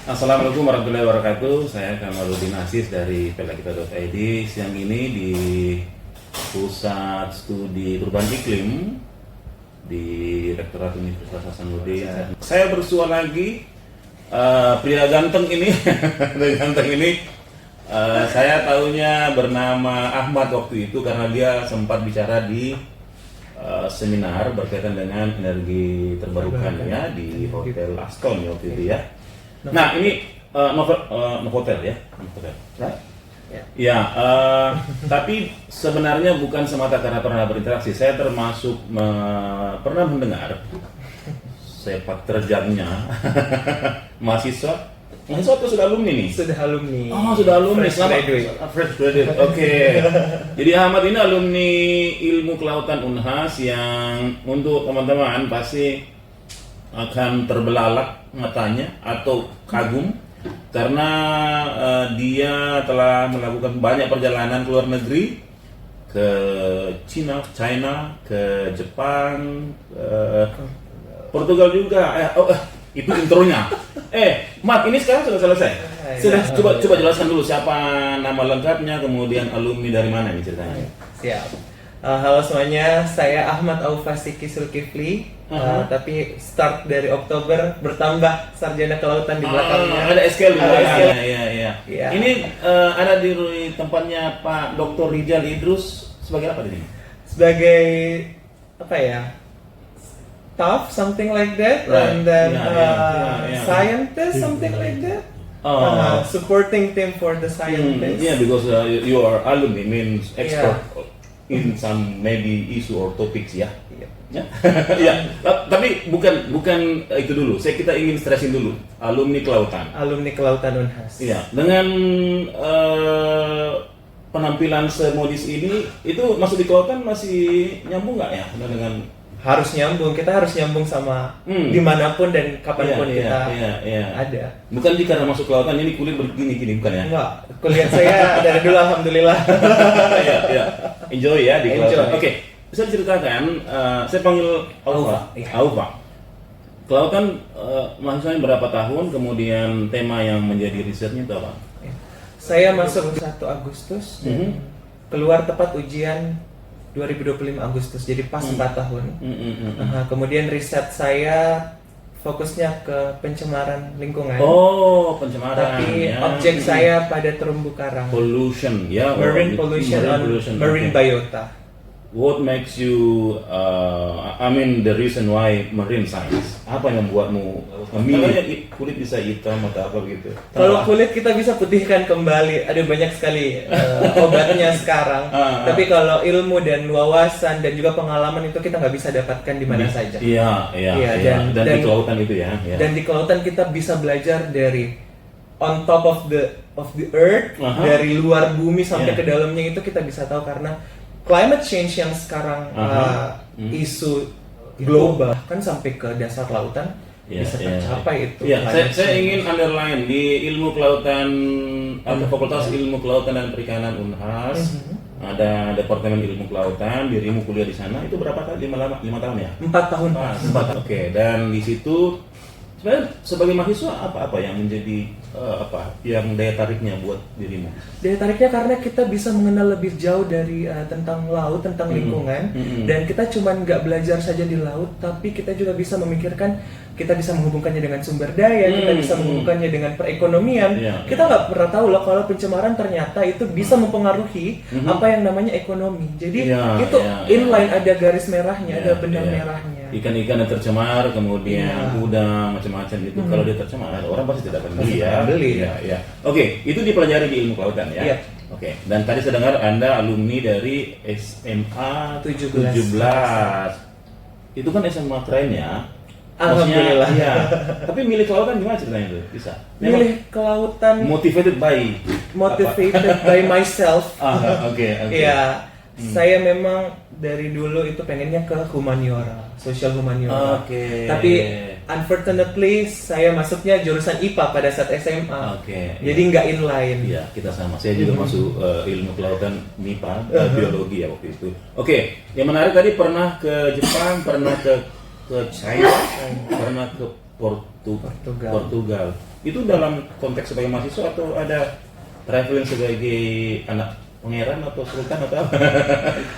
Assalamualaikum warahmatullahi wabarakatuh. Saya Kamaludin Aziz dari pelakita.id. Siang ini di Pusat Studi Perubahan Iklim di Rektorat Universitas Hasanuddin. Saya bersua lagi pria ganteng ini. Pria ganteng ini saya tahunya bernama Ahmad waktu itu karena dia sempat bicara di seminar berkaitan dengan energi terbarukan ya di Hotel Aston ya waktu itu ya. Nah ini Novotel ya, Novotel. Ya, tapi sebenarnya bukan semata karena pernah berinteraksi. Saya termasuk pernah mendengar sepak terjangnya mahasiswa atau sudah alumni nih? Sudah alumni. Oh, sudah alumni. Fresh graduate. Fresh graduate. Oke. Jadi Ahmad ini alumni Ilmu Kelautan Unhas yang untuk teman-teman pasti akan terbelalak matanya atau kagum karena dia telah melakukan banyak perjalanan ke luar negeri, ke China, ke Jepang, Portugal juga. Itu intronya. Mat, ini sekarang sudah selesai. Sudah, coba jelaskan dulu siapa nama lengkapnya, kemudian alumni dari mana ini ceritanya. Siap. Halo semuanya, saya Ahmad Aufasiki Sulkifli. Tapi start dari Oktober bertambah sarjana kelautan di belakangnya. Ada SKL di belakangnya. Iya. Ini ada di tempatnya Pak Dr. Rijal Idrus sebagai apa ini? Sebagai apa ya? Staff, something like that, Right. and then Yeah. scientist, something like that. Supporting team for the scientists. Yeah, because you are alumni means expert in some maybe issue or topics ya. Ya. Ya. Tapi bukan itu dulu. Kita ingin stressin dulu alumni kelautan. Alumni kelautan Unhas. Iya. Dengan penampilan semodis ini, itu masuk di kelautan masih nyambung nggak ya dengan Harus nyambung, kita harus nyambung sama dimanapun dan kapanpun kita ada. Bukan karena masuk kelautan ini kulit begini bukan ya? Enggak, kuliah saya dari dulu alhamdulillah. Iya. Enjoy ya di kelautan. Enjoy. Oke, bisa diceritakan, saya panggil Aufa. Iya. Aufa. Kelautan mahasiswanya berapa tahun, kemudian tema yang menjadi risetnya itu apa? Saya masuk 1 Agustus dan keluar tepat ujian 2025 Agustus, jadi pas 4 tahun. Kemudian riset saya fokusnya ke pencemaran lingkungan. Oh, pencemaran. Tapi objek saya pada terumbu karang. Pollution, ya. Marine pollution on marine biota. What makes you, the reason why marine science? Apa yang membuatmu memilih kulit bisa hitam atau apa gitu? Kalau kulit kita bisa putihkan kembali, ada banyak sekali obatnya sekarang. Tapi kalau ilmu dan wawasan dan juga pengalaman itu kita nggak bisa dapatkan di mana saja. Iya. Dan di kelautan itu ya. Dan di kelautan kita bisa belajar dari on top of the earth, dari luar bumi sampai ke dalamnya itu kita bisa tahu karena climate change yang sekarang isu global kan sampai ke dasar lautan bisa tercapai itu. Iya, saya ingin underline di ilmu kelautan atau Fakultas Ilmu Kelautan dan Perikanan Unhas ada Departemen Ilmu Kelautan, dirimu kuliah di sana itu berapa tahun? 5 tahun ya? 4 tahun. 4. Oke, dan di situ sebenarnya sebagai mahasiswa apa yang menjadi yang daya tariknya buat dirimu? Daya tariknya karena kita bisa mengenal lebih jauh dari tentang laut, tentang lingkungan, dan kita cuma nggak belajar saja di laut, tapi kita juga bisa memikirkan, kita bisa menghubungkannya dengan sumber daya, kita bisa menghubungkannya dengan perekonomian. Kita nggak pernah tahu loh kalau pencemaran ternyata itu bisa mempengaruhi apa yang namanya ekonomi. Jadi inline ada garis merahnya, ada benang merahnya. Ikan-ikan yang tercemar, kemudian udang macam-macam itu kalau dia tercemar orang pasti tidak akan beli ya. Ya. Oke, itu dipelajari di ilmu kelautan ya. Oke, dan tadi saya dengar Anda alumni dari SMA 17. Itu kan SMA keren ya. Alhamdulillah. Iya. Tapi milih kelautan gimana ceritanya itu? Bisa. Milih kelautan motivated by myself. Oke. Iya. Saya memang dari dulu itu pengennya ke humaniora, social humaniora. Tapi unfortunately saya masuknya jurusan IPA pada saat SMA. Jadi nggak inline. Iya, kita sama. Saya juga masuk ilmu kelautan MIPA, biologi ya waktu itu. Yang menarik tadi pernah ke Jepang, pernah ke China, pernah ke Portugal. Itu dalam konteks sebagai mahasiswa atau ada traveling sebagai anak pangeran atau sultan atau apa?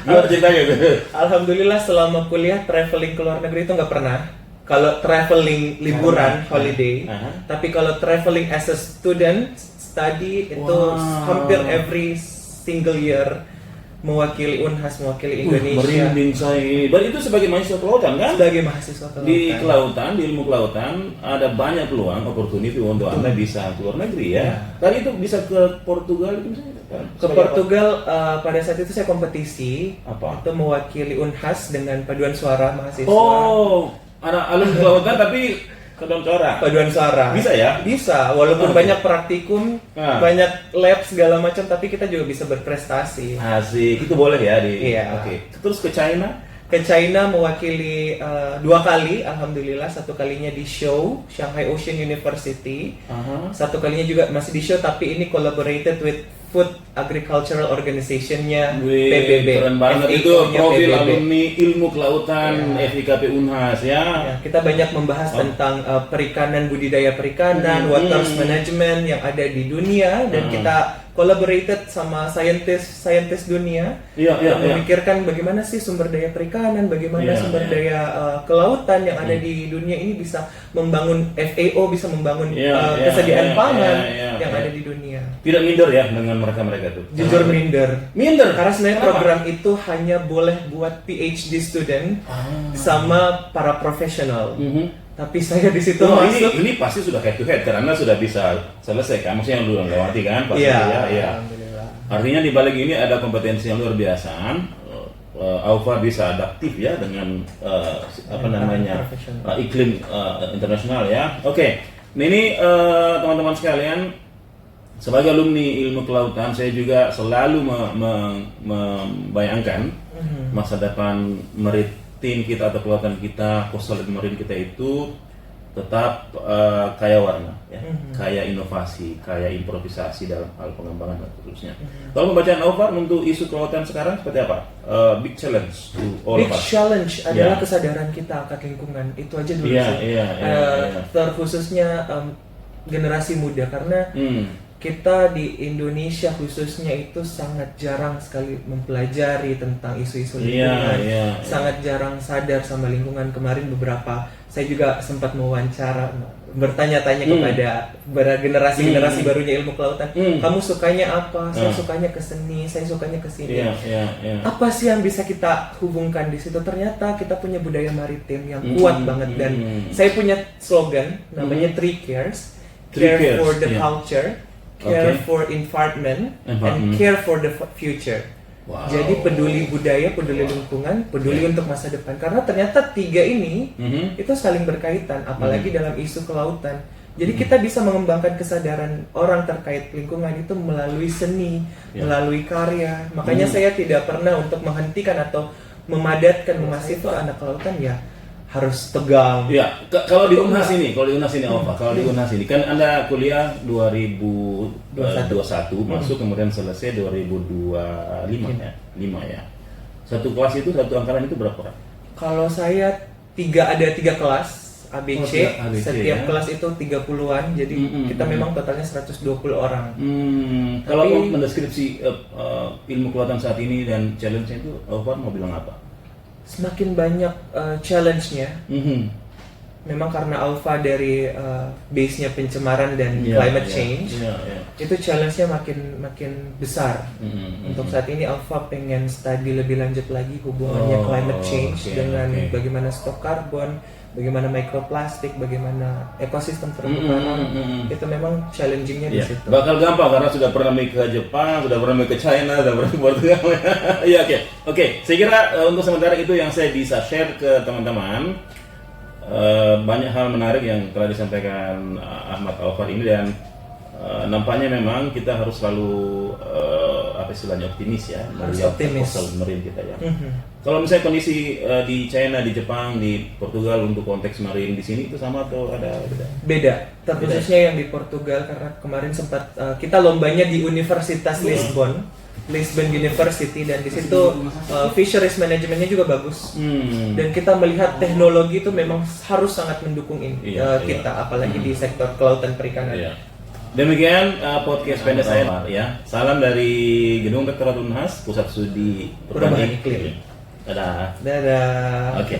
Gimana ceritanya tuh? Alhamdulillah selama kuliah traveling ke luar negeri itu nggak pernah. Kalau traveling liburan, holiday. Tapi kalau traveling as a student, study itu hampir every single year, mewakili Unhas, mewakili Indonesia. Merinding saya ini. Berarti itu sebagai mahasiswa kelautan kan? Sebagai mahasiswa kelautan. Di kelautan, di ilmu kelautan ada banyak peluang, opportunity untuk Anda bisa ke luar negeri ya. Tadi itu bisa ke Portugal itu misalnya? Ke Portugal pada saat itu saya kompetisi. Apa? Itu mewakili Unhas dengan paduan suara mahasiswa. Oh, anak alumni kelautan tapi kedon suara. Paduan suara. Bisa ya? Bisa, walaupun banyak praktikum, banyak lab segala macam, tapi kita juga bisa berprestasi. Asik, itu boleh ya di. Iya. Oke. Terus ke China? Ke China mewakili 2 kali, alhamdulillah. 1 kalinya di show Shanghai Ocean University. 1 kalinya juga masih di show, tapi ini collaborated with Food Agricultural Organization-nya PBB. Keren banget itu profil PBB. alumni ilmu kelautan FIKP Unhas ya. Kita banyak membahas tentang perikanan, budidaya perikanan, water management yang ada di dunia, dan kita collaborated sama scientist dunia memikirkan bagaimana sih sumber daya perikanan, bagaimana sumber daya kelautan yang ada di dunia ini bisa membangun FAO, bisa membangun kesediaan pangan yang ada di dunia. Tidak minder ya dengan mereka itu. Jujur minder. Karena sebenarnya Kenapa? program itu hanya boleh buat PhD student sama para profesional. Tapi saya di situ masuk. Ini pasti sudah head to head karena sudah bisa selesai kan, maksudnya yang lu lewati kan pasti ya. Alhamdulillah. Artinya di balik ini ada kompetensi yang luar biasa. Aufa bisa adaptif ya dengan iklim internasional ya. Oke. Nah, ini teman-teman sekalian, sebagai alumni ilmu kelautan saya juga selalu membayangkan masa depan maritim kita atau kelautan kita, coastal marine kita itu tetap kaya warna, ya, kaya inovasi, kaya improvisasi dalam hal pengembangan dan seterusnya. Kalau pembacaan Aufa untuk isu kelautan sekarang seperti apa? Big challenge to all Big of us. challenge adalah kesadaran kita akan lingkungan. Itu aja dulu sih. Terkhususnya generasi muda, karena kita di Indonesia khususnya itu sangat jarang sekali mempelajari tentang isu-isu lingkungan, sangat jarang sadar sama lingkungan. Kemarin saya juga sempat mewawancara, bertanya-tanya kepada generasi barunya ilmu kelautan, kamu sukanya apa? Saya sukanya ke seni, saya sukanya ke sini. Apa sih yang bisa kita hubungkan di situ? Ternyata kita punya budaya maritim yang kuat banget, dan saya punya slogan namanya 3 cares. Care for the culture, care for environment, and care for the future. Wow. Jadi peduli budaya, peduli lingkungan, peduli untuk masa depan. Karena ternyata 3 ini itu saling berkaitan, apalagi dalam isu kelautan. Jadi kita bisa mengembangkan kesadaran orang terkait lingkungan itu melalui seni, melalui karya. Makanya saya tidak pernah untuk menghentikan atau memadatkan, memasifkan anak kelautan ya. Harus tegang. Ya, kalau di Unhas ini Alfa, kalau di Unhas ini kan Anda kuliah 2021 masuk, kemudian selesai 2025 ya. 5 ya. Satu kelas itu, satu angkatan itu berapa orang? Kalau saya ada 3 kelas ABC, setiap kelas itu 30-an, jadi kita memang totalnya 120 orang. Kalau mendeskripsi ilmu kelautan saat ini dan challenge-nya itu, Alfa mau bilang apa? Semakin banyak challenge-nya. Memang karena Alfa dari base-nya pencemaran dan climate change, itu challenge-nya makin besar. Untuk saat ini Alfa pengen study lebih lanjut lagi hubungannya climate change dengan bagaimana stok karbon, bagaimana mikroplastik, bagaimana ekosistem terumbu karang. Itu memang challenging-nya di situ. Bakal gampang karena sudah pernah ke Jepang, sudah pernah ke China, sudah pernah ke Portugal. Iya, oke. Saya kira untuk sementara itu yang saya bisa share ke teman-teman. Banyak hal menarik yang telah disampaikan Ahmad Alfar ini, dan nampaknya memang kita harus selalu istilahnya optimis ya, melihat coastal marine kita ya. Kalau misalnya kondisi di China, di Jepang, di Portugal untuk konteks marine di sini itu sama atau ada beda? Beda, terkhususnya yang di Portugal, karena kemarin sempat kita lombanya di Universitas Lisbon. Lisbon University, dan di situ fisheries managementnya juga bagus. Dan kita melihat teknologi itu memang harus sangat mendukung ini kita, apalagi di sektor kelautan perikanan. Iya. Demikian podcast pendek saya ya. Salam dari Gedung Rektorat Unhas, Pusat Studi Perubahan Iklim. Dadah. Dadah. Oke.